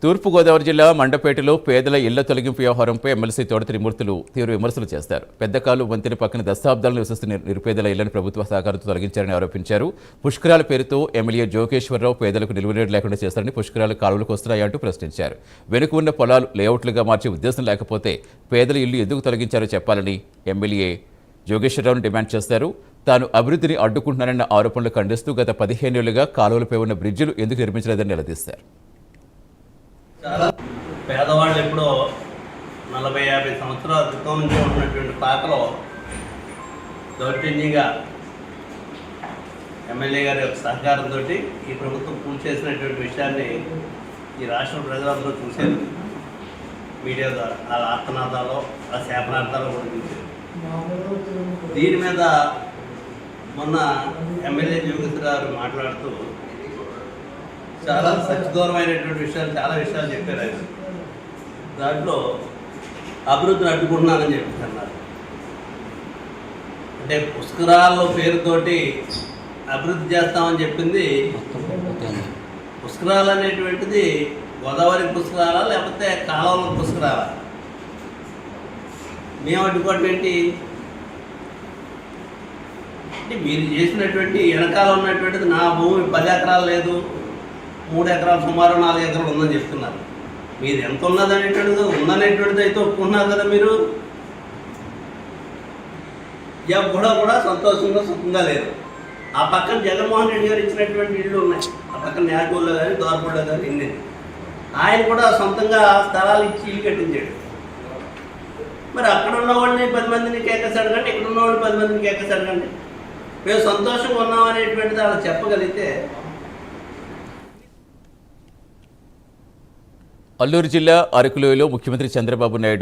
తూర్పుగోదావరి జిల్లా మండపేటలో పేదల ఇళ్ల తొలగింపు వ్యవహారంపై ఎమ్మెల్సీ తోట త్రిమూర్తులు తీవ్ర విమర్శలు చేస్తారు. పెద్దకాలు వంతెన పక్కన దశాబ్దాలు నివసిస్తున్న నిరుపేదల ఇళ్లను ప్రభుత్వ సహకారంతో తొలగించారని ఆరోపించారు. పుష్కరాల పేరుతో ఎమ్మెల్యే జోగేశ్వరరావు పేదలకు నిలువనీరు లేకుండా చేస్తారని, పుష్కరాలు కాలువలకు వస్తున్నాయంటూ ప్రశ్నించారు. వెనుక ఉన్న పొలాలు లేఅవుట్లుగా మార్చే ఉద్దేశం లేకపోతే పేదల ఇల్లు ఎందుకు తొలగించారో చెప్పాలని ఎమ్మెల్యే జోగేశ్వరరావును డిమాండ్ చేశారు. తాను అభివృద్ధిని అడ్డుకుంటున్నారన్న ఆరోపణలు ఖండిస్తూ గత 15 ఏళ్లుగా కాలువలపై ఉన్న బ్రిడ్జిలు ఎందుకు నిర్మించలేదని నిలదీశారు. చాలా పేదవాళ్ళు ఎప్పుడో 40-50 సంవత్సరాల క్రితం నుంచి ఉన్నటువంటి పాకలో దౌర్జన్యంగా ఎమ్మెల్యే గారి యొక్క సహకారంతో ఈ ప్రభుత్వం పూర్తి చేసినటువంటి విషయాన్ని ఈ రాష్ట్ర ప్రజలందరూ చూశారు. మీడియా ద్వారా ఆ ఆర్తనాదాలు, ఆ శాపనార్థాలు కూడా చూశారు. దీని మీద మొన్న ఎమ్మెల్యే జోగేశ్వరరావు మాట్లాడుతూ చాలా సచిదూరమైనటువంటి విషయాలు, చాలా విషయాలు చెప్పారు. ఆయన దాంట్లో అభివృద్ధిని అడ్డుకుంటున్నానని చెప్పి అన్నారు. అంటే పుష్కరాల పేరుతోటి అభివృద్ధి చేస్తామని చెప్పింది, పుష్కరాలు అనేటువంటిది గోదావరి పుష్కరాలా లేకపోతే కాలువల పుష్కరాలా? మేము అడ్డుకోవడం ఏంటి అంటే, మీరు చేసినటువంటి వెనకాల ఉన్నటువంటిది నా భూమి 10 ఎకరాలు లేదు, 3 ఎకరాలు సుమారు 4 ఎకరాలు ఉందని చెప్తున్నారు. మీరు ఎంత ఉన్నదనేటువంటిది ఉందనేటువంటిది అయితే ఒప్పుకున్నారు కదా. మీరు కూడా సంతోషంగా సుఖంగా లేదు. ఆ పక్కన జగన్మోహన్ రెడ్డి గారు ఇచ్చినటువంటి ఇళ్ళు ఉన్నాయి. ఆ పక్కన నేటూరులో కానీ దోర్పూడిలో కానీ ఇన్ని ఆయన కూడా సొంతంగా స్థలాలు ఇచ్చి ఇల్లు కట్టించాడు. మరి అక్కడ ఉన్నవాడిని 10 మందిని కేకేసాడు కంటే ఇక్కడ ఉన్నవాడిని 10 మందిని కేకేసాడు కంటే మేము సంతోషంగా ఉన్నామనేటువంటిది అలా చెప్పగలిగితే. అల్లూరు జిల్లా అరకులోయలో ముఖ్యమంత్రి చంద్రబాబు నాయుడు